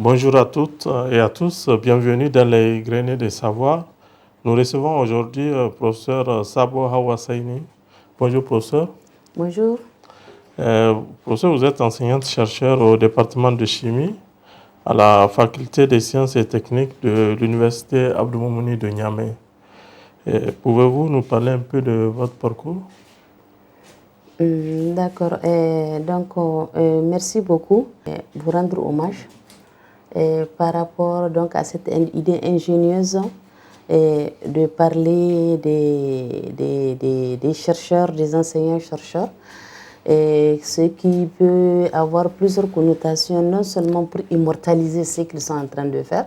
Bonjour à toutes et à tous, bienvenue dans les Greniers des Savoirs. Nous recevons aujourd'hui le professeur Sabo Hawassaini. Bonjour professeur. Bonjour. Professeur, vous êtes enseignante-chercheur au département de chimie à la faculté des sciences et techniques de l'université Abdou Moumouni de Niamey. Pouvez-vous nous parler un peu de votre parcours? D'accord. Merci beaucoup de vous rendre hommage par rapport donc, à cette idée ingénieuse de parler des chercheurs, des enseignants-chercheurs, ce qui peut avoir plusieurs connotations, non seulement pour immortaliser ce qu'ils sont en train de faire,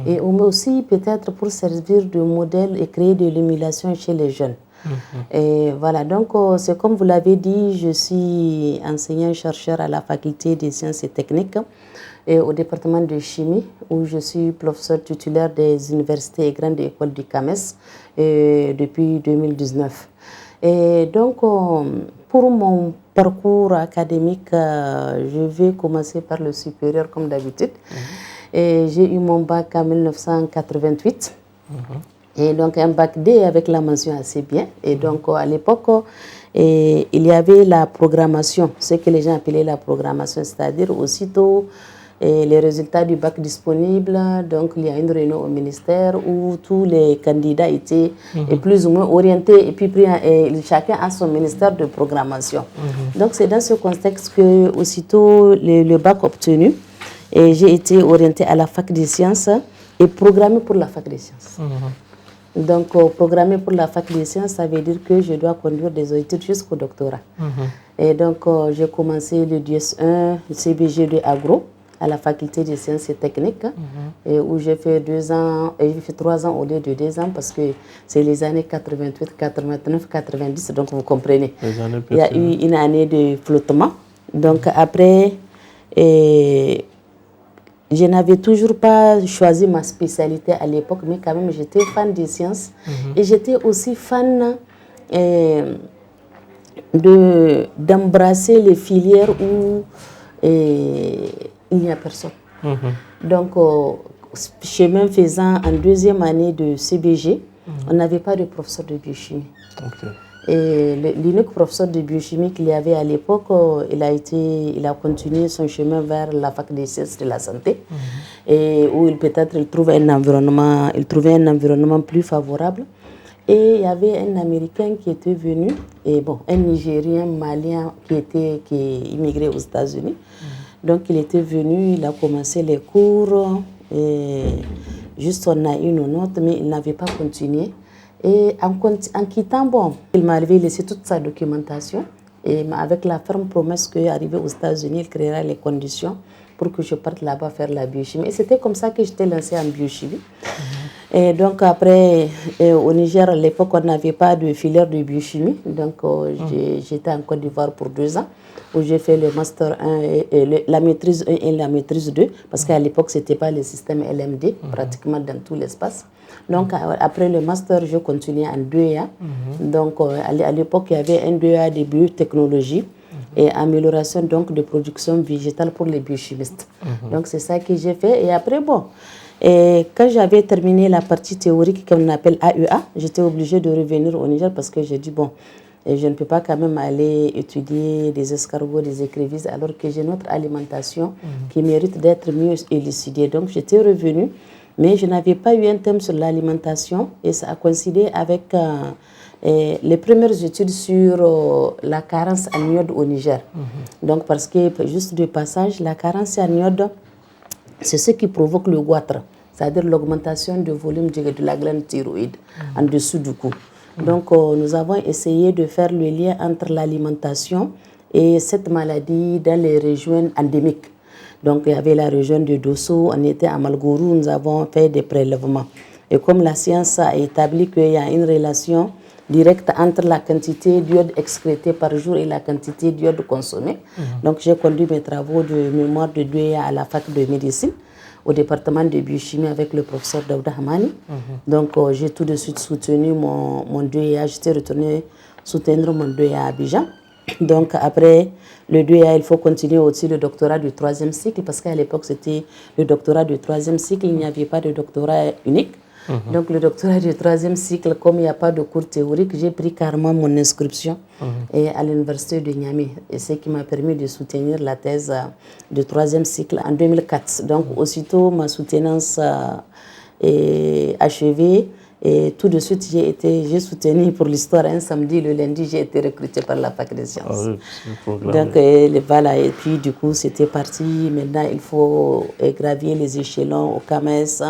mais aussi peut-être pour servir de modèle et créer de l'émulation chez les jeunes. Et voilà, donc c'est comme vous l'avez dit, je suis enseignant-chercheur à la faculté des sciences et techniques et au département de chimie, où je suis professeur titulaire des universités et grandes écoles du CAMES depuis 2019. Et donc, pour mon parcours académique, je vais commencer par le supérieur comme d'habitude. Et j'ai eu mon bac en 1988. Et donc un bac D avec la mention assez bien. Et donc à l'époque, il y avait la programmation, ce que les gens appelaient la programmation, c'est-à-dire aussitôt les résultats du bac disponibles. Donc il y a une réunion au ministère où tous les candidats étaient plus ou moins orientés et puis chacun a son ministère de programmation. Donc c'est dans ce contexte que aussitôt le bac obtenu, et j'ai été orientée à la fac des sciences et programmée pour la fac des sciences. Donc, programmé pour la fac des sciences, ça veut dire que je dois conduire des études jusqu'au doctorat. Et donc, j'ai commencé le DS1, le CBG2 Agro, à la faculté des sciences et techniques, et où j'ai fait 2 ans, et j'ai fait 3 ans au lieu de 2 ans, parce que c'est les années 88, 89, 90, donc vous comprenez. Il y a eu une année de flottement. Donc, après, je n'avais toujours pas choisi ma spécialité à l'époque, mais quand même j'étais fan des sciences et j'étais aussi fan d'embrasser les filières où il n'y a personne. Donc, chemin faisant, en 2e année de CBG, on n'avait pas de professeur de biochimie. Et l'unique professeur de biochimie qu'il y avait à l'époque, il a continué son chemin vers la fac des sciences de la santé, et où il trouvait un environnement plus favorable. Et il y avait un Américain qui était venu, et bon, un Nigérien, Malien qui est immigré aux États-Unis. Donc il était venu, il a commencé les cours, et juste on a eu nos notes, mais il n'avait pas continué. Et en quittant, bon, il m'avait laissé toute sa documentation, et avec la ferme promesse qu'arrivé aux États-Unis, il créera les conditions pour que je parte là-bas faire la biochimie. Et c'était comme ça que j'étais lancée en biochimie. Et donc après, au Niger, à l'époque, on n'avait pas de filière de biochimie. Donc j'étais en Côte d'Ivoire pour 2 ans, où j'ai fait le master 1 et la maîtrise 1 et la maîtrise 2, parce qu'à l'époque, ce n'était pas le système LMD, pratiquement dans tout l'espace. Donc après le master, je continuais en 2A. Donc à l'époque, il y avait un 2A de biotechnologie et amélioration donc de production végétale pour les biochimistes. Donc c'est ça que j'ai fait. Et après, bon, et quand j'avais terminé la partie théorique qu'on appelle AEA, j'étais obligée de revenir au Niger parce que j'ai dit, bon, je ne peux pas quand même aller étudier des escargots, des écrevisses, alors que j'ai notre alimentation qui mérite d'être mieux élucidée. Donc j'étais revenue, mais je n'avais pas eu un thème sur l'alimentation, et ça a coïncidé avec les premières études sur la carence en iode au Niger. Donc parce que, juste de passage, la carence en iode, c'est ce qui provoque le goitre, c'est-à-dire l'augmentation du volume de la glande thyroïde en dessous du cou. Donc nous avons essayé de faire le lien entre l'alimentation et cette maladie dans les régions endémiques. Donc il y avait la région de Dosso, on était à Malgourou, nous avons fait des prélèvements. Et comme la science a établi qu'il y a une relation directe entre la quantité d'iode excrétée par jour et la quantité d'iode consommée, donc j'ai conduit mes travaux de mémoire de 2A à la fac de médecine, au département de biochimie avec le professeur Daouda Hamani. Donc j'ai tout de suite soutenu mon 2A, j'étais retournée soutenir mon 2A à Abidjan. Donc après le 2A, il faut continuer aussi le doctorat du 3e cycle, parce qu'à l'époque c'était le doctorat du 3e cycle, il n'y avait pas de doctorat unique. Donc le doctorat du 3e cycle, comme il n'y a pas de cours théoriques, j'ai pris carrément mon inscription à l'université de Niamey, et ce qui m'a permis de soutenir la thèse du 3e cycle en 2004. Donc aussitôt ma soutenance est achevée, et tout de suite j'ai soutenu pour l'histoire un samedi, le lundi j'ai été recrutée par la fac des sciences. Donc voilà, et puis du coup c'était parti. Maintenant il faut gravir les échelons au CAMES.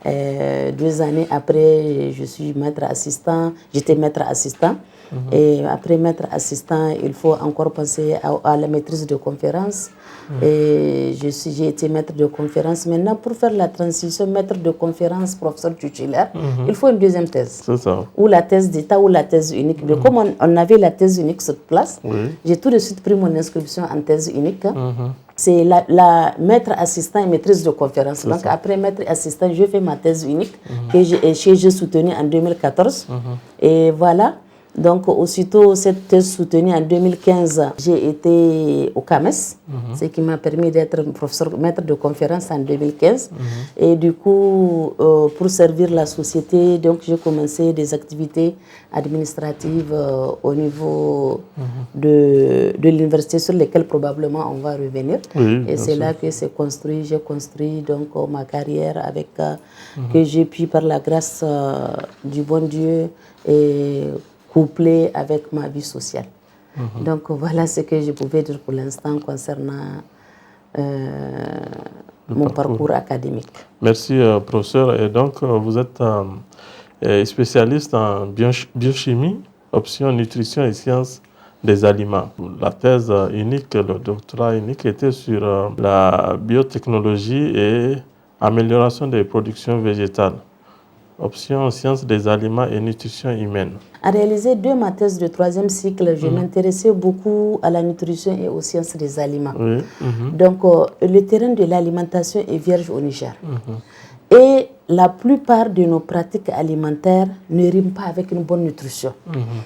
2 années après, je suis maître assistant, j'étais maître assistant. Et après maître assistant, il faut encore penser à la maîtrise de conférence. Et j'ai été maître de conférence. Maintenant, pour faire la transition maître de conférence, professeur titulaire, il faut une deuxième thèse. C'est ça. Ou la thèse d'État ou la thèse unique. Mais comme on avait la thèse unique sur place, j'ai tout de suite pris mon inscription en thèse unique. C'est la maître assistant et maîtrise de conférence. Donc après maître assistant, je fais ma thèse unique que j'ai soutenue en 2014. Et voilà. Donc aussitôt cette thèse soutenue en 2015, j'ai été au CAMES, ce qui m'a permis d'être professeur maître de conférence en 2015. Et du coup, pour servir la société, donc j'ai commencé des activités administratives au niveau de l'université, sur lesquelles probablement on va revenir. Et c'est là que j'ai construit donc ma carrière avec que j'ai pu, par la grâce du bon Dieu, et couplé avec ma vie sociale. Donc voilà ce que je pouvais dire pour l'instant concernant mon parcours académique. Merci professeur. Et donc vous êtes spécialiste en biochimie, option nutrition et sciences des aliments. La thèse unique, le doctorat unique était sur la biotechnologie et amélioration des productions végétales. Option sciences des aliments et nutrition humaine. À réaliser 2 ma thèse de 3e cycle, je m'intéressais beaucoup à la nutrition et aux sciences des aliments. Donc, le terrain de l'alimentation est vierge au Niger. Et la plupart de nos pratiques alimentaires ne riment pas avec une bonne nutrition.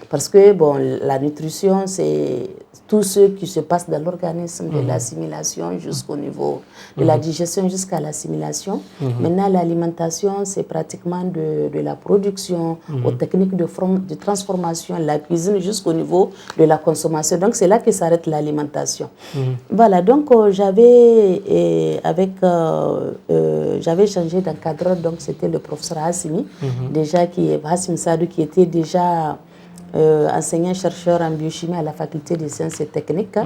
Parce que bon, la nutrition, c'est tout ce qui se passe dans l'organisme, de l'assimilation jusqu'au niveau de la digestion jusqu'à l'assimilation. Maintenant, l'alimentation, c'est pratiquement de la production aux techniques de transformation, la cuisine jusqu'au niveau de la consommation. Donc, c'est là que s'arrête l'alimentation. Voilà, donc j'avais changé d'encadreur, donc c'était le professeur Hassimi, Hassim Sadou, qui était déjà enseignant-chercheur en biochimie à la faculté des sciences et techniques,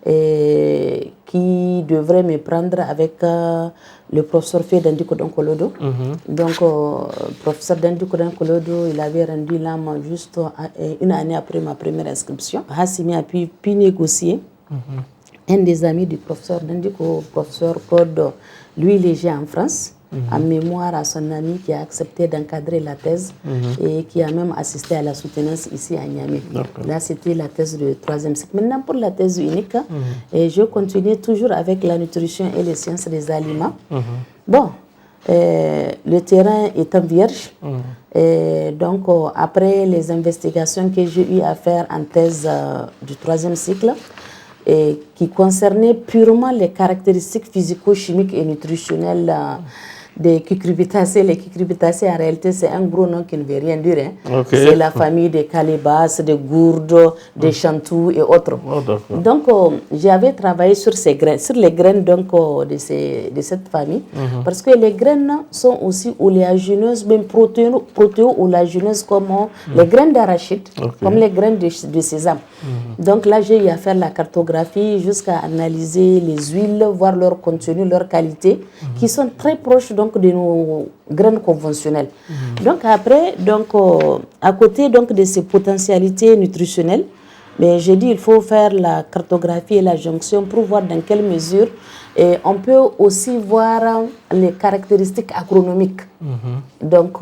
et qui devrait me prendre avec le professeur Fé Dandiko Donkolodo. Donc, professeur Dandiko Donkolodo, il avait rendu l'âme juste 1 année après ma première inscription. Hassimi a pu négocier. Un des amis du professeur Dandiko, professeur Claude, lui, il est en France, en mémoire à son ami qui a accepté d'encadrer la thèse et qui a même assisté à la soutenance ici à Niamey. Là, c'était la thèse de 3e cycle. Maintenant, pour la thèse unique, et je continue toujours avec la nutrition et les sciences des aliments. Bon, le terrain étant vierge, et donc après les investigations que j'ai eu à faire en thèse du 3e cycle, et qui concernait purement les caractéristiques physico-chimiques et nutritionnelles des cucurbitacées. Les cucurbitacées, en réalité, c'est un gros nom qui ne veut rien dire. C'est la famille des calébasses, des gourdes, des chantous et autres. Donc, j'avais travaillé sur ces graines, sur les graines donc, de cette famille, parce que les graines sont aussi oléagineuses, même protéo-oléagineuses, comme les graines d'arachide, comme les graines de sésame. Donc là, j'ai eu à faire la cartographie jusqu'à analyser les huiles, voir leur contenu, leur qualité, qui sont très proches donc de nos graines conventionnelles. Donc après, à côté donc de ces potentialités nutritionnelles, mais j'ai dit il faut faire la cartographie et la jonction pour voir dans quelle mesure, et on peut aussi voir les caractéristiques agronomiques. Donc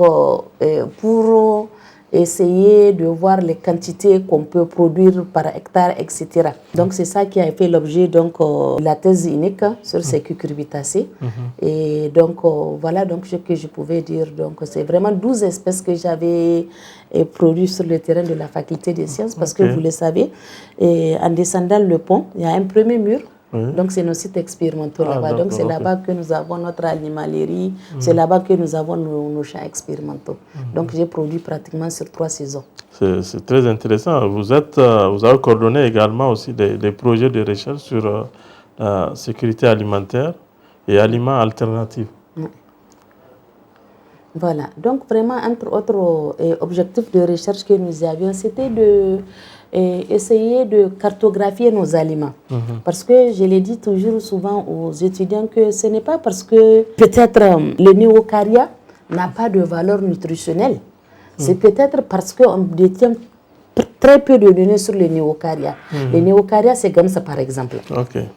pour essayer de voir les quantités qu'on peut produire par hectare, etc. Donc c'est ça qui a fait l'objet de la thèse unique sur ces cucurbitacées. Et donc voilà donc ce que je pouvais dire. Donc c'est vraiment 12 espèces que j'avais produites sur le terrain de la faculté des sciences parce que vous le savez, en descendant le pont, il y a un premier mur. Donc c'est nos sites expérimentaux là-bas. Donc c'est là-bas que nous avons notre animalerie, c'est là-bas que nous avons nos champs expérimentaux. Donc j'ai produit pratiquement sur 3 saisons. C'est très intéressant. Vous avez coordonné également aussi des projets de recherche sur la sécurité alimentaire et aliments alternatifs. Voilà. Donc vraiment, entre autres objectifs de recherche que nous avions, c'était de essayer de cartographier nos aliments. Parce que je l'ai dit toujours souvent aux étudiants que ce n'est pas parce que peut-être le néocaria n'a pas de valeur nutritionnelle. C'est peut-être parce qu'on détient très peu de données sur les néocaria. Les néocaria, c'est comme ça par exemple.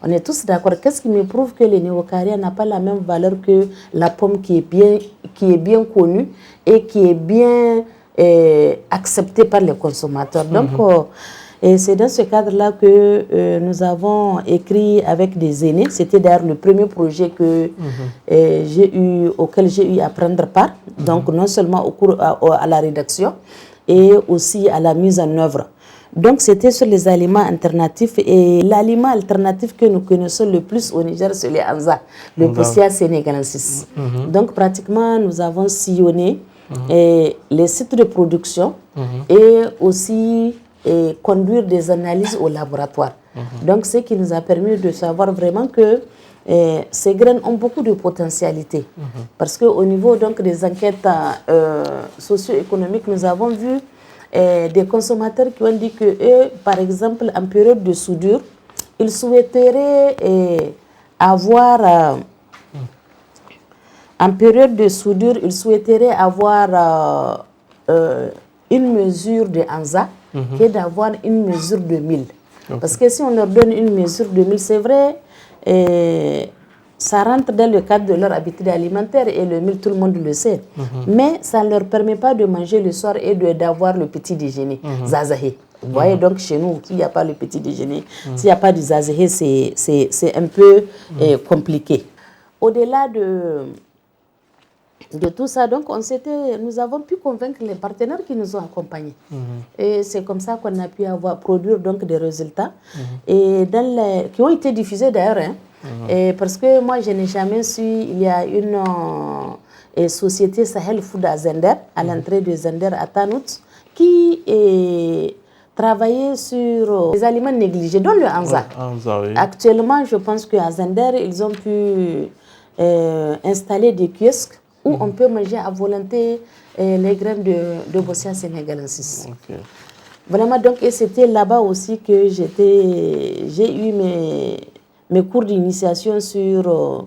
On est tous d'accord. Qu'est-ce qui me prouve que les néocaria n'a pas la même valeur que la pomme qui est bien connue et qui est bien acceptée par les consommateurs. Donc, c'est dans ce cadre-là que nous avons écrit avec des aînés. C'était d'ailleurs le premier projet auquel j'ai eu à prendre part. Donc, non seulement à la rédaction, et aussi à la mise en œuvre. Donc, c'était sur les aliments alternatifs. Et l'aliment alternatif que nous connaissons le plus au Niger, c'est le Anza, le Poussia sénégalensis. Donc, pratiquement, nous avons sillonné les sites de production et aussi conduire des analyses au laboratoire. Donc, ce qui nous a permis de savoir vraiment que ces graines ont beaucoup de potentialité. Parce qu'au niveau donc, des enquêtes socio-économiques, nous avons vu des consommateurs qui ont dit que eux, par exemple, en période de soudure, ils souhaiteraient avoir une mesure de Anza que d'avoir une mesure de mil. Parce que si on leur donne une mesure de mil, c'est vrai, ça rentre dans le cadre de leur habitude alimentaire et le mil, tout le monde le sait. Mais ça ne leur permet pas de manger le soir et d'avoir le petit déjeuner, zazahé. Vous voyez, donc chez nous, s'il n'y a pas le petit déjeuner, s'il n'y a pas du zazahé, c'est un peu compliqué. Au-delà de tout ça, donc nous avons pu convaincre les partenaires qui nous ont accompagnés. Et c'est comme ça qu'on a pu produire donc des résultats et qui ont été diffusés d'ailleurs. Parce que moi, je n'ai jamais su, il y a une société Sahel Food à Zender, à l'entrée de Zender à Tanout, qui travaillait sur les aliments négligés, dont le Anza. Oui. Actuellement, je pense qu'à Zender, ils ont pu installer des kiosques où on peut manger à volonté les graines de Bossia sénégalensis. Vraiment, donc, et c'était là-bas aussi que j'ai eu mes cours d'initiation sur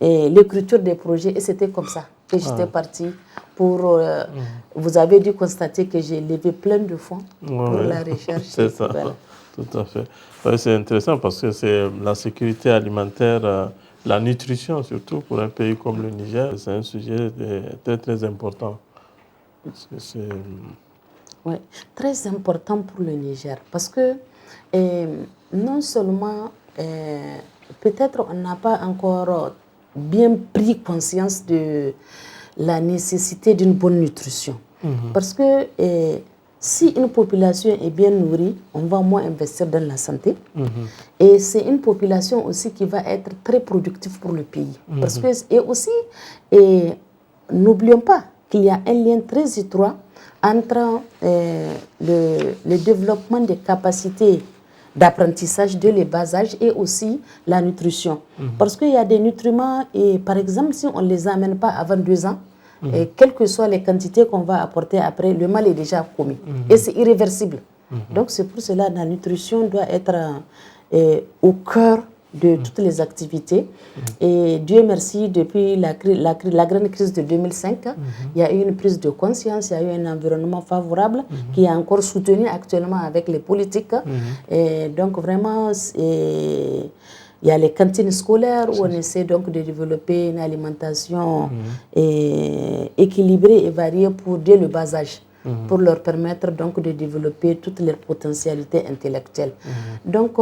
l'écriture des projets, et c'était comme ça que j'étais partie pour... Vous avez dû constater que j'ai levé plein de fonds pour la recherche. C'est ça, voilà. Tout à fait. Ouais, c'est intéressant parce que c'est la sécurité alimentaire... La nutrition, surtout pour un pays comme le Niger, c'est un sujet très, très important. Oui, très important pour le Niger. Parce que non seulement, peut-être on n'a pas encore bien pris conscience de la nécessité d'une bonne nutrition. Parce que si une population est bien nourrie, on va moins investir dans la santé. Et c'est une population aussi qui va être très productive pour le pays. Parce que, n'oublions pas qu'il y a un lien très étroit entre le développement des capacités d'apprentissage dès le bas âge et aussi la nutrition. Parce qu'il y a des nutriments, et par exemple, si on ne les amène pas avant 2 ans, et quelles que soient les quantités qu'on va apporter après, le mal est déjà commis. Et c'est irréversible. Donc c'est pour cela que la nutrition doit être au cœur de toutes les activités. Et Dieu merci, depuis la grande crise de 2005, il y a eu une prise de conscience, il y a eu un environnement favorable qui est encore soutenu actuellement avec les politiques. Et donc vraiment, il y a les cantines scolaires où on essaie donc de développer une alimentation équilibrée et variée dès le bas âge. pour leur permettre donc de développer toutes leurs potentialités intellectuelles. Donc,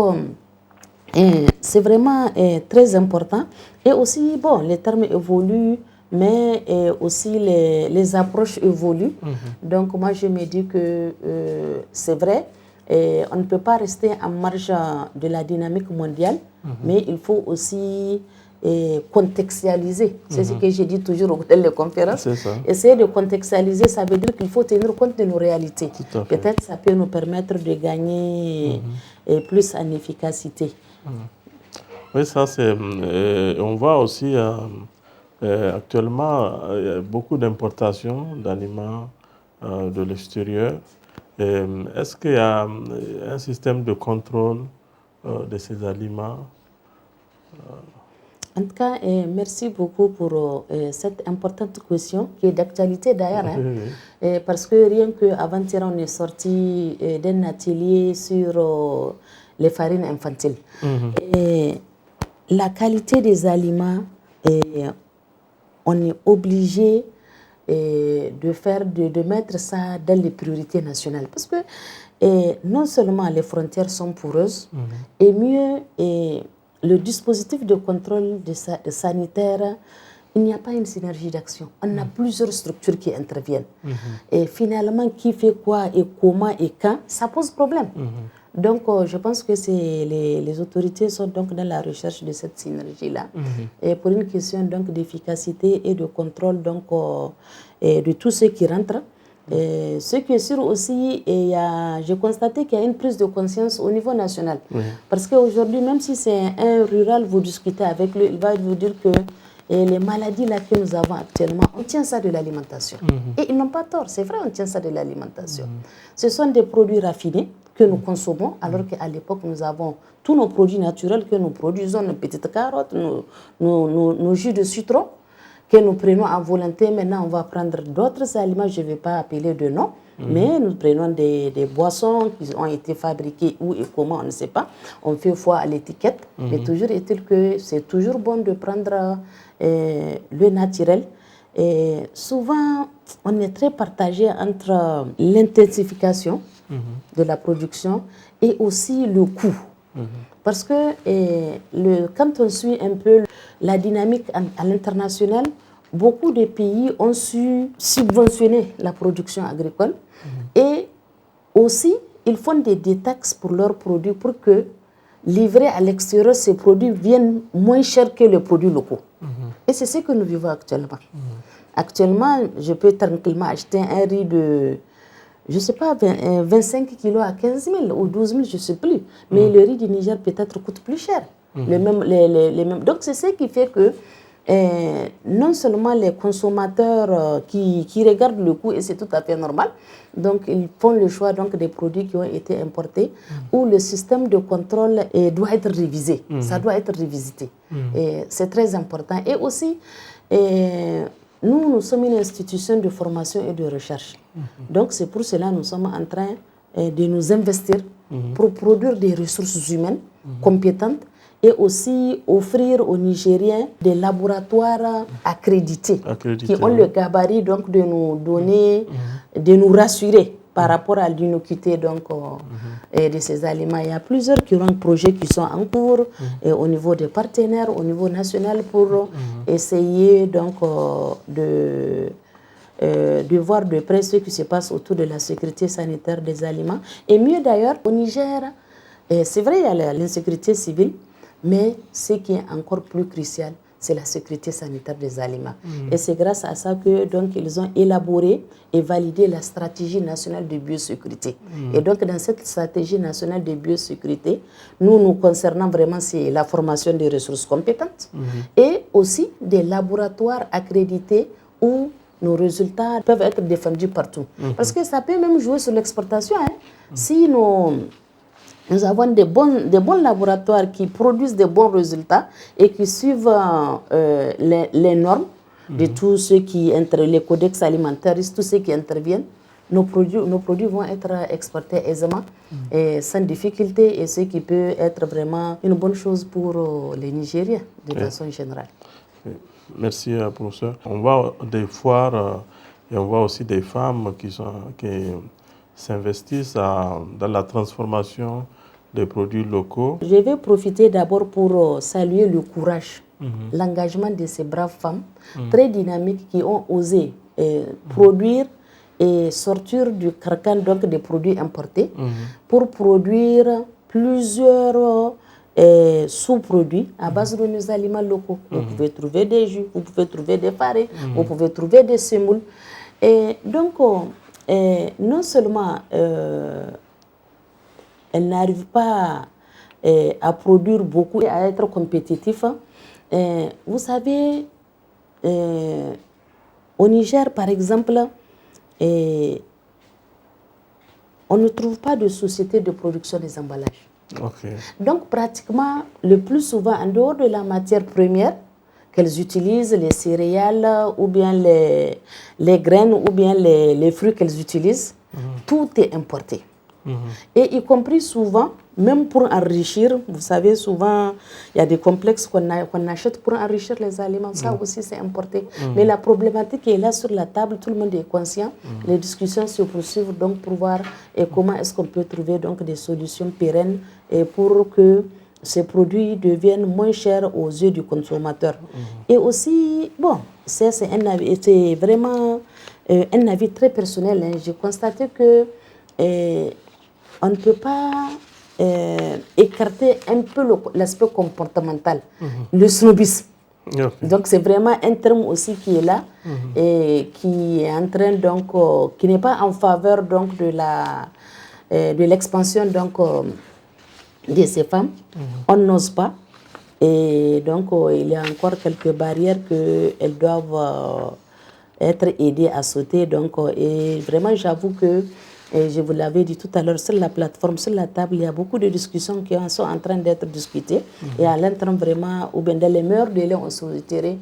c'est vraiment très important. Et aussi, bon, les termes évoluent, mais aussi les approches évoluent. Donc, moi, je me dis que c'est vrai, on ne peut pas rester en marge de la dynamique mondiale, mais il faut aussi contextualiser. C'est ce que j'ai dit toujours dans les conférences. Essayer de contextualiser, ça veut dire qu'il faut tenir compte de nos réalités. Peut-être ça peut nous permettre de gagner plus en efficacité. Oui, ça c'est... on voit aussi actuellement beaucoup d'importations d'aliments de l'extérieur. Est-ce qu'il y a un système de contrôle de ces aliments? En tout cas, merci beaucoup pour cette importante question qui est d'actualité d'ailleurs. Parce que rien qu'avant-hier, on est sorti d'un atelier sur les farines infantiles. Et la qualité des aliments, on est obligé de mettre ça dans les priorités nationales. Parce que non seulement les frontières sont poreuses, et mieux, le dispositif de contrôle sanitaire, il n'y a pas une synergie d'action. On a plusieurs structures qui interviennent. Et finalement, qui fait quoi et comment et quand, ça pose problème. Donc, je pense que les autorités sont donc dans la recherche de cette synergie-là. Et pour une question donc d'efficacité et de contrôle donc, de tout ce qui rentre. Ce qui est sûr aussi, j'ai constaté qu'il y a une prise de conscience au niveau national. Parce qu'aujourd'hui, même si c'est un rural, vous discutez avec lui, il va vous dire que les maladies là que nous avons actuellement, on tient ça de l'alimentation. Et ils n'ont pas tort, c'est vrai, on tient ça de l'alimentation. Ce sont des produits raffinés que nous consommons, alors qu'à l'époque, nous avons tous nos produits naturels que nous produisons, nos petites carottes, nos jus de citron, que nous prenons à volonté. Maintenant, on va prendre d'autres aliments, je ne vais pas appeler de nom, mais nous prenons des boissons qui ont été fabriquées où et comment, on ne sait pas. On fait foi à l'étiquette, mais toujours est-il que c'est toujours bon de prendre le naturel. Et souvent, on est très partagé entre l'intensification de la production et aussi le coût. Parce que quand on suit un peu la dynamique à l'international, beaucoup de pays ont su subventionner la production agricole et aussi ils font des détaxes pour leurs produits pour que livrés à l'extérieur, ces produits viennent moins chers que les produits locaux. Et c'est ce que nous vivons actuellement. Actuellement, je peux tranquillement acheter un riz de, je ne sais pas, 25 kilos à 15 000 ou 12 000, je ne sais plus. Mais le riz du Niger peut-être coûte plus cher. Les mêmes. Donc c'est ce qui fait que non seulement les consommateurs qui regardent le coût, et c'est tout à fait normal, donc ils font le choix donc, des produits qui ont été importés, où le système de contrôle doit être révisé, ça doit être revisité. C'est très important. Et aussi, nous sommes une institution de formation et de recherche. Donc c'est pour cela que nous sommes en train de nous investir pour produire des ressources humaines compétentes et aussi offrir aux Nigériens des laboratoires accrédités qui ont le gabarit donc, de nous donner, de nous rassurer par rapport à l'innocuité donc, de ces aliments. Il y a plusieurs projets qui sont en cours au niveau des partenaires, au niveau national pour essayer donc, de voir de près ce qui se passe autour de la sécurité sanitaire des aliments. Et mieux d'ailleurs, au Niger, c'est vrai, il y a l'insécurité civile, mais ce qui est encore plus crucial, c'est la sécurité sanitaire des aliments. Et c'est grâce à ça que donc ils ont élaboré et validé la stratégie nationale de biosécurité. Et donc dans cette stratégie nationale de biosécurité, nous concernant vraiment c'est la formation des ressources compétentes et aussi des laboratoires accrédités où nos résultats peuvent être défendus partout. Parce que ça peut même jouer sur l'exportation. Si nous avons des bons laboratoires qui produisent des bons résultats et qui suivent les normes de tous ceux qui entre les codex alimentaires, tous ceux qui interviennent. Nos produits vont être exportés aisément et sans difficulté, et ce qui peut être vraiment une bonne chose pour les Nigériens de façon générale. Merci, professeur. On voit des foires Et on voit aussi des femmes qui s'investissent dans la transformation des produits locaux. Je vais profiter d'abord pour saluer le courage, l'engagement de ces braves femmes très dynamiques qui ont osé produire et sortir du carcan donc des produits importés pour produire plusieurs sous-produits à base de nos aliments locaux. Vous pouvez trouver des jus, vous pouvez trouver des farines, vous pouvez trouver des semoules. Et donc, non seulement elles n'arrivent pas à produire beaucoup et à être compétitifs. Vous savez, au Niger, par exemple, on ne trouve pas de société de production des emballages. Okay. Donc, pratiquement, le plus souvent, en dehors de la matière première, qu'elles utilisent, les céréales, ou bien les graines, ou bien les fruits qu'elles utilisent, tout est importé. Et y compris souvent, même pour enrichir, vous savez, souvent, il y a des complexes qu'on achète pour enrichir les aliments. Ça aussi, c'est importé. Mais la problématique est là sur la table, tout le monde est conscient. Les discussions se poursuivent donc pour voir comment est-ce qu'on peut trouver donc des solutions pérennes et pour que ces produits deviennent moins chers aux yeux du consommateur. Et aussi, bon, c'est vraiment un avis très personnel. Hein. J'ai constaté que on ne peut pas écarter un peu l'aspect comportemental, le snobisme. Okay. Donc c'est vraiment un terme aussi qui est là et qui est en train donc qui n'est pas en faveur donc de l'expansion donc de ces femmes. On n'ose pas et donc il y a encore quelques barrières que elles doivent être aidées à sauter. Donc et vraiment j'avoue que et je vous l'avais dit tout à l'heure, sur la plateforme, sur la table, il y a beaucoup de discussions qui sont en train d'être discutées. Et à l'interne, vraiment, ou bien dans les meilleurs délais, on souhaiterait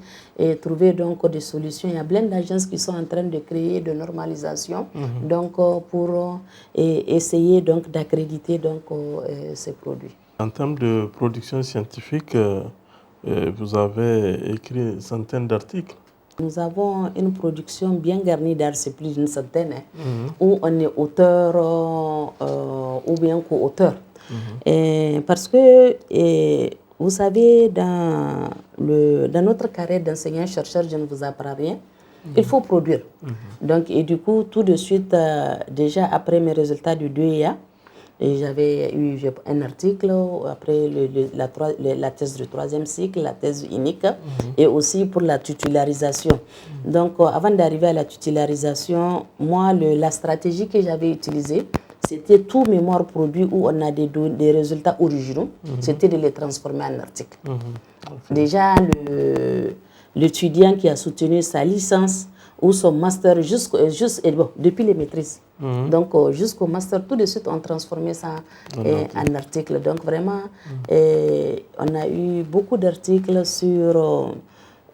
trouver donc des solutions. Il y a plein d'agences qui sont en train de créer de normalisation donc, pour essayer donc, d'accréditer donc, ces produits. En termes de production scientifique, vous avez écrit centaines d'articles. Nous avons une production bien garnie d'art, c'est plus d'une centaine, où on est auteur ou bien co-auteur. Parce que, vous savez, dans notre carrière d'enseignant-chercheur, je ne vous apprends rien, il faut produire. Donc, et du coup, tout de suite, déjà après mes résultats du 2EA, j'avais eu un article, après la thèse du troisième cycle, la thèse unique, et aussi pour la titularisation. Donc, avant d'arriver à la titularisation, moi, la stratégie que j'avais utilisée, c'était tout mémoire produit où on a des résultats originaux, c'était de les transformer en articles. Déjà, l'étudiant qui a soutenu sa licence ou son master depuis les maîtrises. Donc, jusqu'au master, tout de suite, on transformait ça en article. Donc, vraiment, on a eu beaucoup d'articles sur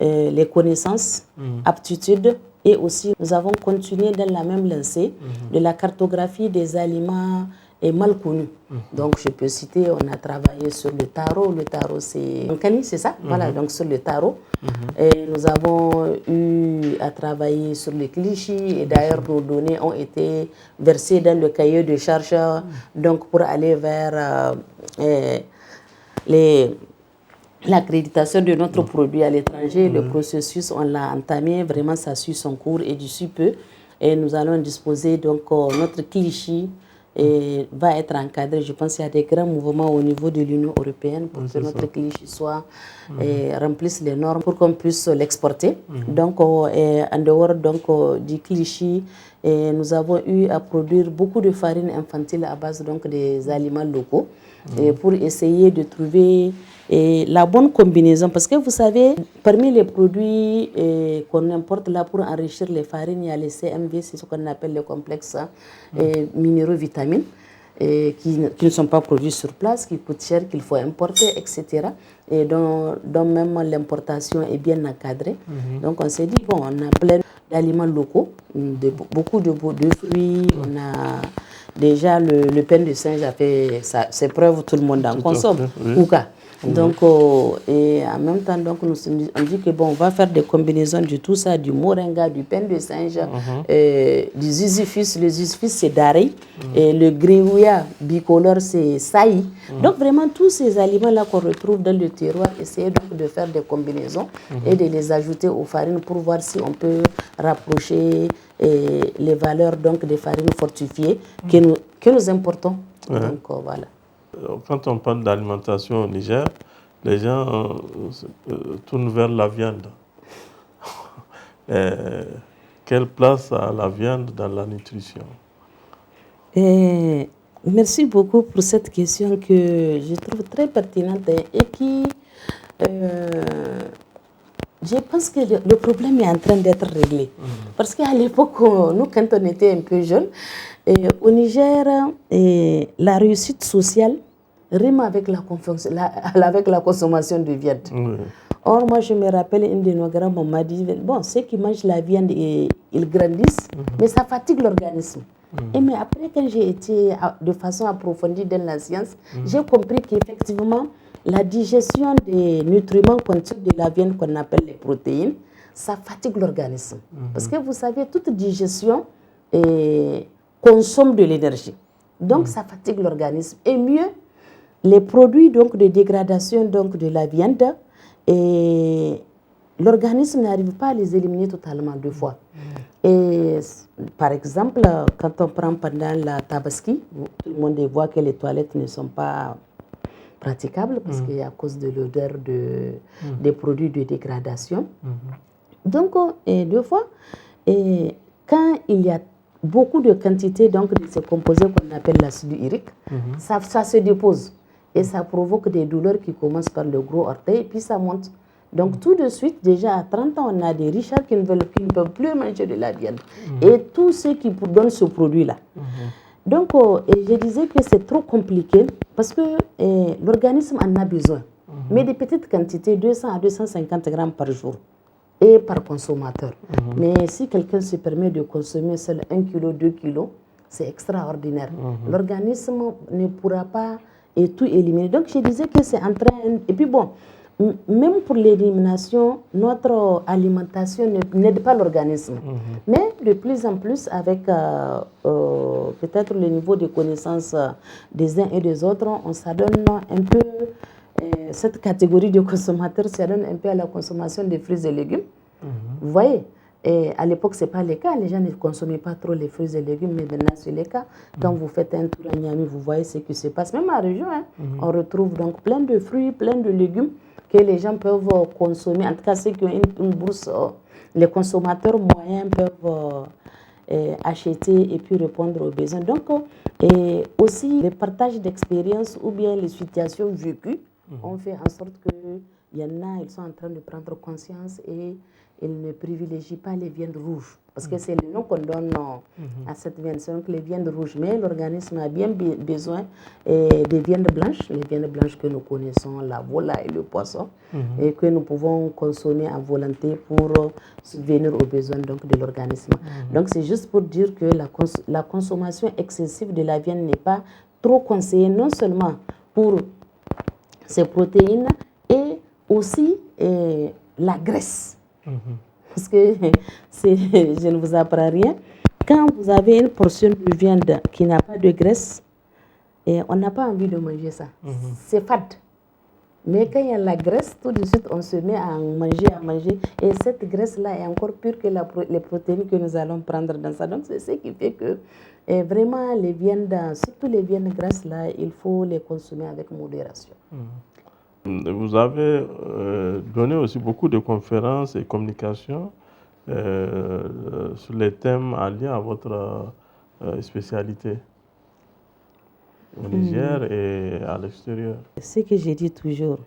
les connaissances, aptitudes, et aussi, nous avons continué dans la même lancée de la cartographie des aliments mal connus. Donc, je peux citer, on a travaillé sur le taro. Le taro, c'est un cani, c'est ça? Voilà, donc sur le taro. Et nous avons eu à travailler sur les clichés. Et d'ailleurs, nos données ont été versées dans le cahier de charge donc pour aller vers l'accréditation de notre produit à l'étranger. Le processus, on l'a entamé. Vraiment, ça suit son cours et d'ici peu. Et nous allons disposer donc notre cliché va être encadré. Je pense qu'il y a des grands mouvements au niveau de l'Union européenne pour que notre cliché soit remplisse les normes pour qu'on puisse l'exporter. Donc, en dehors donc, du cliché, nous avons eu à produire beaucoup de farine infantile à base donc, des aliments locaux pour essayer de trouver la bonne combinaison. Parce que vous savez, parmi les produits qu'on importe là pour enrichir les farines, il y a les CMV, c'est ce qu'on appelle les complexes minéraux vitamines, qui ne sont pas produits sur place, qui coûtent cher, qu'il faut importer, etc. Et dont même l'importation est bien encadrée. Donc on s'est dit, bon, on a plein d'aliments locaux, beaucoup de fruits, on a déjà le pain de singe a fait ses preuves, tout le monde en consomme. Donc, et en même temps, donc, on dit que bon, on va faire des combinaisons de tout ça, du moringa, du pain de singe, du zizifus. Le zizifus, c'est daré. Et le gruyère bicolore, c'est saï. Donc, vraiment, tous ces aliments-là qu'on retrouve dans le terroir, essayer donc de faire des combinaisons et de les ajouter aux farines pour voir si on peut rapprocher les valeurs donc, des farines fortifiées que nous importons. Donc, voilà. Quand on parle d'alimentation au Niger, les gens tournent vers la viande. Quelle place a la viande dans la nutrition? Merci beaucoup pour cette question que je trouve très pertinente et qui, je pense que le problème est en train d'être réglé. Parce qu'à l'époque, nous, quand on était un peu jeunes, au Niger, la réussite sociale rime avec la consommation de viande. Or, moi, je me rappelle, une de nos grands m'a dit, bon, ceux qui mangent la viande, ils grandissent, mais ça fatigue l'organisme. Et mais après, quand j'ai été de façon approfondie dans la science, j'ai compris qu'effectivement, la digestion des nutriments contenus de la viande qu'on appelle les protéines, ça fatigue l'organisme. Parce que vous savez, toute digestion consomme de l'énergie. Donc, ça fatigue l'organisme. Et mieux, les produits donc, de dégradation donc, de la viande, l'organisme n'arrive pas à les éliminer totalement deux fois. Et par exemple, quand on prend pendant la tabaski, tout le monde voit que les toilettes ne sont pas praticables parce qu'à cause de l'odeur des produits de dégradation. Donc, deux fois, quand il y a beaucoup de quantité donc, de ces composés qu'on appelle l'acide urique, ça se dépose et ça provoque des douleurs qui commencent par le gros orteil et puis ça monte. Donc tout de suite, déjà à 30 ans, on a des richards qui ne peuvent plus manger de la viande. Et tous ceux qui donnent ce produit-là. Donc, je disais que c'est trop compliqué parce que l'organisme en a besoin. Mais des petites quantités, 200 à 250 grammes par jour et par consommateur. Mais si quelqu'un se permet de consommer seul 1 kg, 2 kg, c'est extraordinaire. L'organisme ne pourra pas tout éliminer. Donc, je disais que c'est en train... Et puis bon... Même pour l'élimination, notre alimentation n'aide pas l'organisme. Mais de plus en plus, avec peut-être le niveau de connaissance des uns et des autres, on s'adonne un peu, cette catégorie de consommateurs s'adonne un peu à la consommation des fruits et légumes. Vous voyez, à l'époque, ce n'est pas le cas. Les gens ne consommaient pas trop les fruits et légumes, mais maintenant, c'est le cas. Quand vous faites un tour à Niamey, vous voyez ce qui se passe. Même à la région, on retrouve donc plein de fruits, plein de légumes que les gens peuvent consommer. En tout cas, ceux qui ont une bourse, les consommateurs moyens peuvent acheter et puis répondre aux besoins. Donc, et aussi, le partage d'expériences ou bien les situations vécues ont fait en sorte qu'il y en a, ils sont en train de prendre conscience et ils ne privilégient pas les viandes rouges. Parce que c'est le nom qu'on donne à cette viande, c'est donc les viandes rouges. Mais l'organisme a bien besoin des viandes blanches, les viandes blanches que nous connaissons, la volaille et le poisson, et que nous pouvons consommer à volonté pour subvenir aux besoins donc, de l'organisme. Donc c'est juste pour dire que la consommation excessive de la viande n'est pas trop conseillée, non seulement pour ses protéines, et aussi la graisse. Parce que je ne vous apprends rien. Quand vous avez une portion de viande qui n'a pas de graisse, on n'a pas envie de manger ça. C'est fade. Mais quand il y a la graisse, tout de suite, on se met à manger. Et cette graisse-là est encore pure que les protéines que nous allons prendre dans ça. Donc, c'est ce qui fait que vraiment, les viandes, surtout les viandes grasses-là, il faut les consommer avec modération. Vous avez donné aussi beaucoup de conférences et communications sur les thèmes en lien à votre spécialité au Niger et à l'extérieur. Ce que j'ai dit toujours,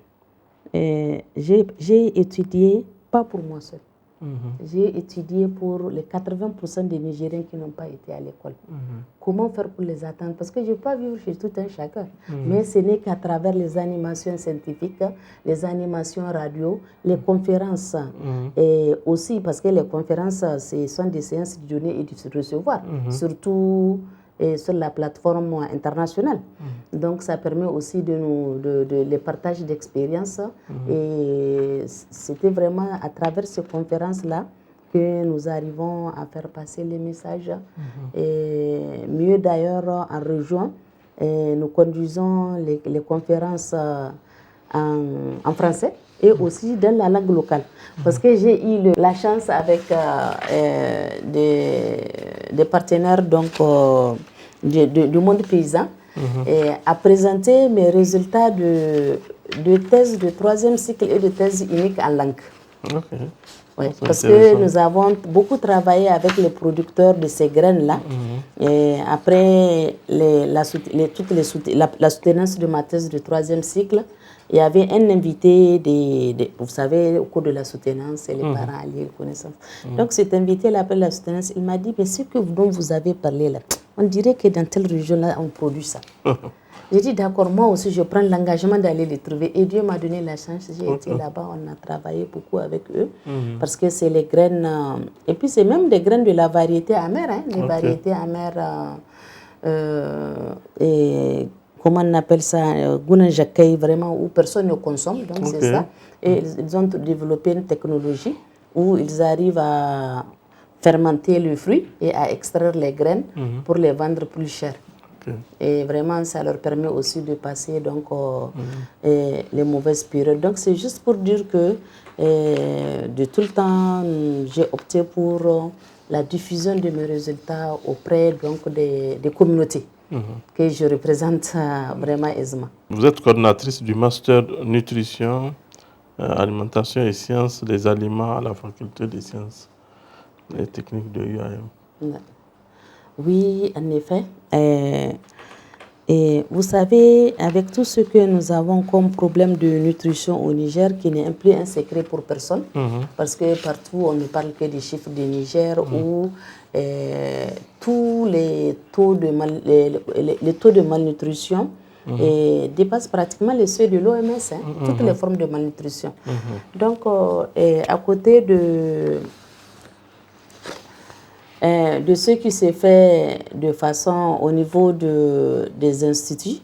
j'ai étudié, pas pour moi seul, j'ai étudié pour les 80% des Nigériens qui n'ont pas été à l'école. Comment faire pour les atteindre? Parce que je ne peux pas vivre chez tout un chacun. Mais ce n'est qu'à travers les animations scientifiques, les animations radio, les conférences. Et aussi, parce que les conférences, ce sont des séances de donner et de se recevoir. Surtout sur la plateforme internationale. Donc, ça permet aussi les partages d'expériences. Et c'était vraiment à travers ces conférences-là que nous arrivons à faire passer les messages. Et mieux d'ailleurs, en région, nous conduisons les conférences en français et aussi dans la langue locale. Parce que j'ai eu la chance avec des partenaires donc, du monde paysan à présenter mes résultats de thèse de 3e cycle et de thèse unique en langue. Okay. Oui, parce que nous avons beaucoup travaillé avec les producteurs de ces graines-là. Et après la soutenance de ma thèse de 3e cycle, il y avait un invité, vous savez, au cours de la soutenance, et les parents alliés, connaissances. Donc cet invité-là, après la soutenance, il m'a dit, mais ce dont vous avez parlé là, on dirait que dans telle région-là, on produit ça. J'ai dit, d'accord, moi aussi, je prends l'engagement d'aller les trouver. Et Dieu m'a donné la chance. J'ai été là-bas, on a travaillé beaucoup avec eux. Parce que c'est les graines... et puis, c'est même des graines de la variété amère. Hein, les variétés amères... et comment on appelle ça, Gounan Jacquet, vraiment, où personne ne consomme. Donc, c'est ça. Et ils ont développé une technologie où ils arrivent à fermenter le fruit et à extraire les graines pour les vendre plus cher. Et vraiment, ça leur permet aussi de passer donc, les mauvaises périodes. Donc, c'est juste pour dire que de tout le temps, j'ai opté pour la diffusion de mes résultats auprès donc, des communautés que je représente vraiment aisément. Vous êtes coordinatrice du Master Nutrition, Alimentation et Sciences des Aliments à la Faculté des Sciences et Techniques de l'UAM. Oui, en effet. Et vous savez, avec tout ce que nous avons comme problème de nutrition au Niger, qui n'est plus un secret pour personne, parce que partout on ne parle que des chiffres du Niger où tous les taux de malnutrition dépassent pratiquement les seuils de l'OMS, toutes les formes de malnutrition. Donc, à côté de ce qui se fait de façon au niveau des instituts.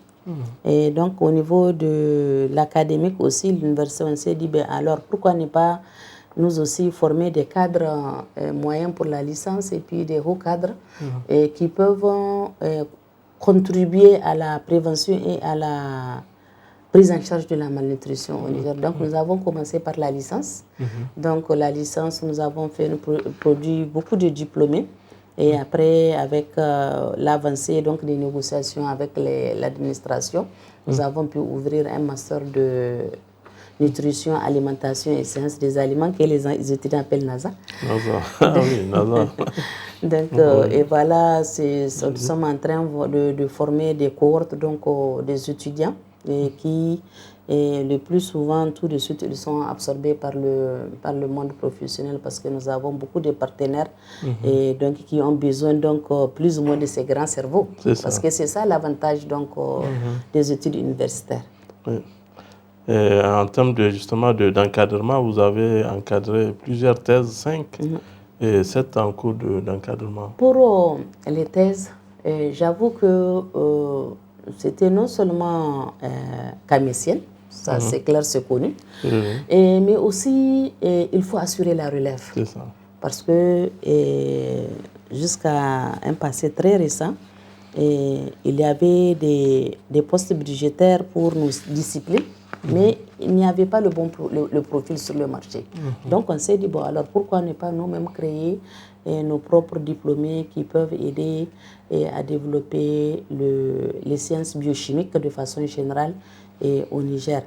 Et donc au niveau de l'académique aussi, l'université, on s'est dit, ben alors pourquoi ne pas nous aussi former des cadres moyens pour la licence et puis des hauts cadres qui peuvent contribuer à la prévention et à la prise en charge de la malnutrition au Niger. Donc nous avons commencé par la licence. Donc la licence, nous avons produit beaucoup de diplômés. Et après, avec l'avancée donc, des négociations avec l'administration, nous avons pu ouvrir un master de nutrition, alimentation et sciences des aliments que les étudiants appellent NASA. NASA, oui, NASA. Donc, et voilà, nous sommes en train de former des cohortes, donc des étudiants qui, le plus souvent, tout de suite, ils sont absorbés par le monde professionnel parce que nous avons beaucoup de partenaires et donc, qui ont besoin donc, plus ou moins de ces grands cerveaux. Parce que c'est ça l'avantage donc, des études universitaires. Oui. Et en termes justement d'encadrement, vous avez encadré plusieurs thèses, 5 et 7 en cours d'encadrement. Pour les thèses, j'avoue que c'était non seulement camétienne, ça c'est clair, c'est connu, mais aussi il faut assurer la relève. C'est ça. Parce que jusqu'à un passé très récent, il y avait des postes budgétaires pour nos disciplines, mais il n'y avait pas le profil sur le marché. Donc on s'est dit, bon alors pourquoi ne pas nous-mêmes créer nos propres diplômés qui peuvent aider à développer les sciences biochimiques de façon générale au Niger.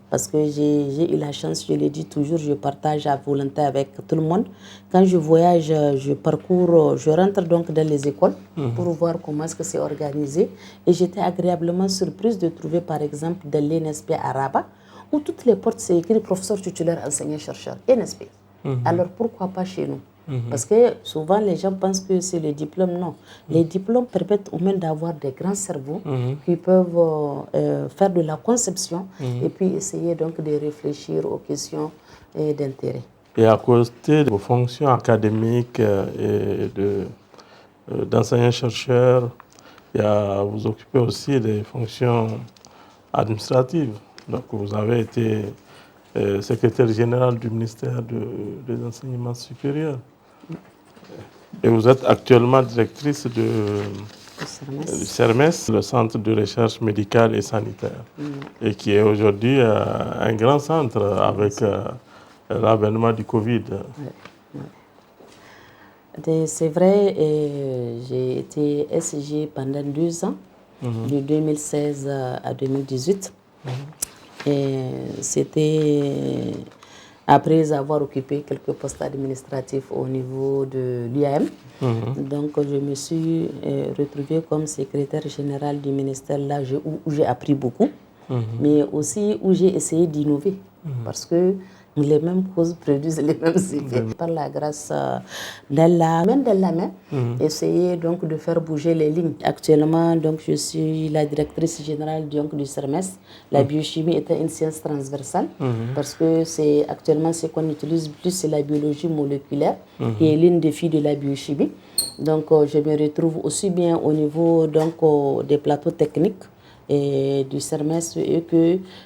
Parce que j'ai eu la chance, je l'ai dit toujours, je partage à volonté avec tout le monde. Quand je voyage, je rentre donc dans les écoles pour voir comment est-ce que c'est organisé. Et j'étais agréablement surprise de trouver par exemple dans l'ENSP à Rabat, où toutes les portes c'est écrit professeur titulaire, enseignant, chercheur, ENSP. Alors pourquoi pas chez nous? Parce que souvent les gens pensent que c'est les diplômes. Non, les diplômes permettent au moins d'avoir des grands cerveaux qui peuvent faire de la conception et puis essayer donc de réfléchir aux questions d'intérêt. Et à côté de vos fonctions académiques et d'enseignants-chercheurs, Vous occupez aussi des fonctions administratives. Donc, vous avez été secrétaire général du ministère des Enseignements supérieurs. Et vous êtes actuellement directrice du CERMES, le Centre de recherche médicale et sanitaire, et qui est aujourd'hui un grand centre avec l'avènement du Covid. C'est vrai, j'ai été SG pendant 2 ans, de 2016 à 2018. Et c'était après avoir occupé quelques postes administratifs au niveau de l'IAM. Donc, je me suis retrouvée comme secrétaire générale du ministère là où j'ai appris beaucoup, mais aussi où j'ai essayé d'innover. Parce que les mêmes causes produisent les mêmes effets. Par la grâce de la main, essayer donc de faire bouger les lignes. Actuellement, donc, je suis la directrice générale du CERMES. La biochimie est une science transversale parce que actuellement ce qu'on utilise plus, c'est la biologie moléculaire qui est l'une des filles de la biochimie. Donc, je me retrouve aussi bien au niveau des plateaux techniques et du CERMES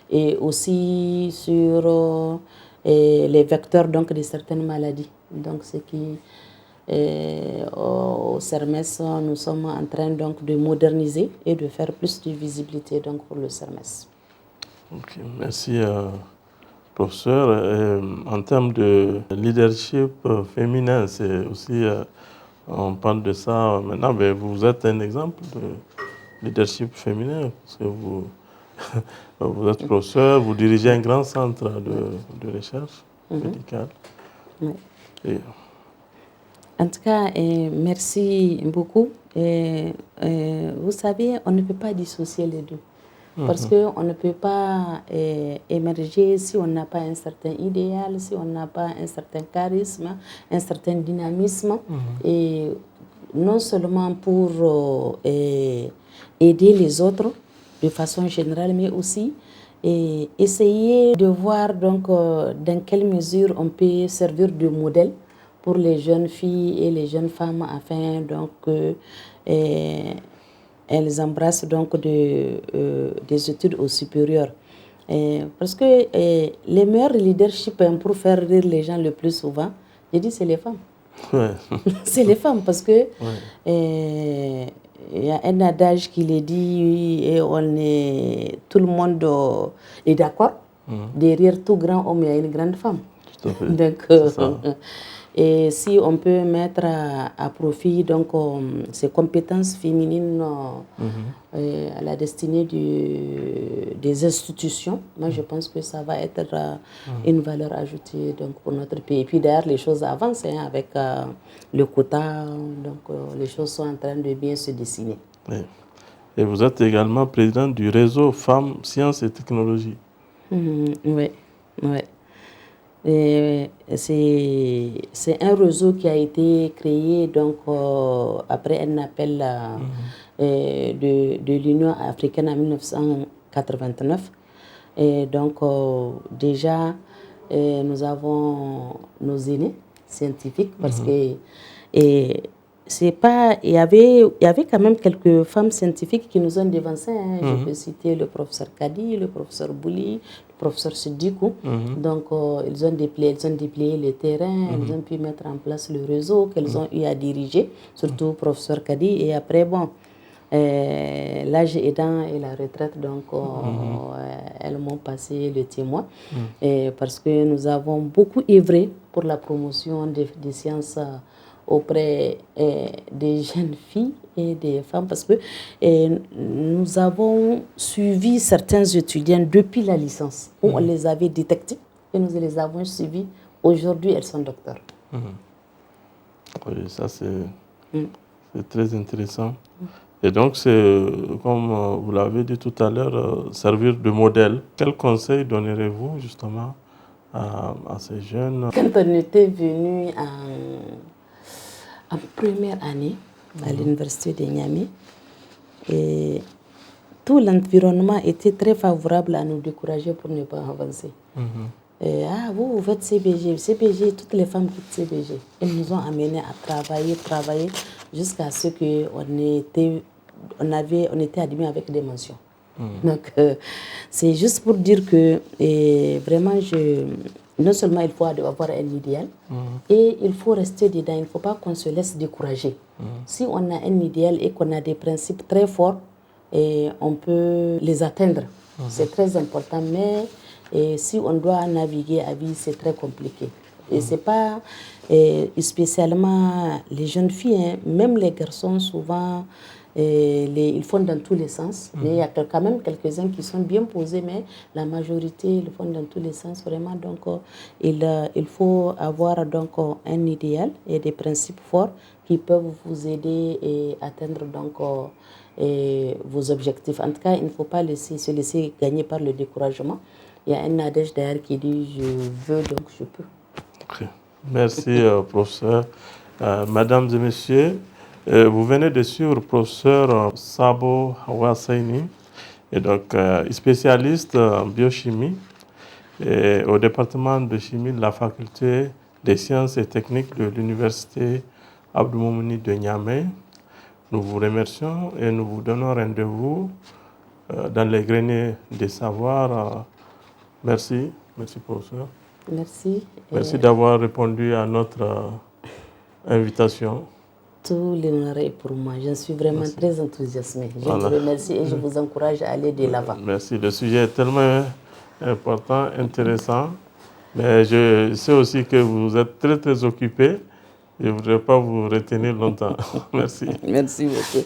et aussi sur les vecteurs donc, de certaines maladies. Donc, ce qui au CERMES, nous sommes en train donc, de moderniser et de faire plus de visibilité donc, pour le CERMES. Okay, merci, professeur. En termes de leadership féminin, c'est aussi, on parle de ça maintenant, mais vous êtes un exemple de leadership féminin, parce que vous êtes professeur, vous dirigez un grand centre de recherche médicale. Oui. Et, en tout cas, merci beaucoup. Vous savez, on ne peut pas dissocier les deux. Parce qu'on ne peut pas émerger si on n'a pas un certain idéal, si on n'a pas un certain charisme, un certain dynamisme. Et non seulement pour aider les autres de façon générale, mais aussi essayer de voir donc, dans quelle mesure on peut servir de modèle pour les jeunes filles et les jeunes femmes afin donc, elles embrassent donc des études au supérieur. Parce que les meilleurs leaderships pour faire rire les gens le plus souvent, je dis c'est les femmes. ouais. C'est les femmes parce que il y a un adage qui le dit et tout le monde est d'accord. Derrière tout grand homme, il y a une grande femme. Tout à fait. Donc, et si on peut mettre à profit donc, ces compétences féminines à la destinée des institutions, moi je pense que ça va être une valeur ajoutée donc, pour notre pays. Et puis d'ailleurs, les choses avancent avec le quota, donc les choses sont en train de bien se dessiner. Oui. Et vous êtes également présidente du réseau Femmes, Sciences et Technologies. Oui, oui. C'est un réseau qui a été créé donc, après un appel de l'Union africaine en 1989. Et donc, déjà, nous avons nos aînés scientifiques parce que c'est pas, il y avait quand même quelques femmes scientifiques qui nous ont devancés. Je peux citer le professeur Kadi, le professeur Bouli, le professeur Sidikou. Donc, ils ont déployé le terrain, ils ont pu mettre en place le réseau qu'elles ont eu à diriger, surtout le professeur Kadi. Et après, bon, l'âge aidant et la retraite, donc elles m'ont passé le témoin parce que nous avons beaucoup œuvré pour la promotion des sciences auprès des jeunes filles et des femmes parce que nous avons suivi certains étudiants depuis la licence où on les avait détectés et nous les avons suivis. Aujourd'hui, elles sont docteurs. Oui, ça c'est très intéressant. Et donc, c'est, comme vous l'avez dit tout à l'heure, servir de modèle. Quel conseil donnerez-vous justement à ces jeunes? Quand on était venu en première année à l'université de Niamey, et tout l'environnement était très favorable à nous décourager pour ne pas avancer. Et, vous faites CBG, toutes les femmes quittent CBG. Elles nous ont amenés à travailler jusqu'à ce qu'on ait été on était admis avec des mentions. Donc, c'est juste pour dire que vraiment, non seulement il faut avoir un idéal, et il faut rester dedans. Il ne faut pas qu'on se laisse décourager. Si on a un idéal et qu'on a des principes très forts, on peut les atteindre. C'est très important, mais si on doit naviguer à vie, c'est très compliqué. Et ce n'est pas spécialement les jeunes filles, hein, même les garçons, souvent, ils font dans tous les sens. Mais il y a quand même quelques-uns qui sont bien posés, mais la majorité, ils font dans tous les sens, vraiment. Donc, il faut avoir donc, un idéal et des principes forts qui peuvent vous aider à atteindre donc, vos objectifs. En tout cas, il ne faut pas se laisser gagner par le découragement. Il y a un adage derrière qui dit « je veux, donc je peux ». Okay. Merci, professeur. Mesdames et messieurs, vous venez de suivre le professeur Sabo Hawasaini, et donc spécialiste en biochimie et au département de chimie de la faculté des sciences et techniques de l'université Abdou Moumouni de Niamey. Nous vous remercions et nous vous donnons rendez-vous dans les greniers des savoirs. Merci, professeur. Merci. Merci d'avoir répondu à notre invitation. Tout l'honneur est pour moi. Je suis vraiment très enthousiasmée. Je vous remercie et je vous encourage à aller de l'avant. Merci. Le sujet est tellement important, intéressant. Mais je sais aussi que vous êtes très, très occupé. Je ne voudrais pas vous retenir longtemps. Merci. Merci beaucoup.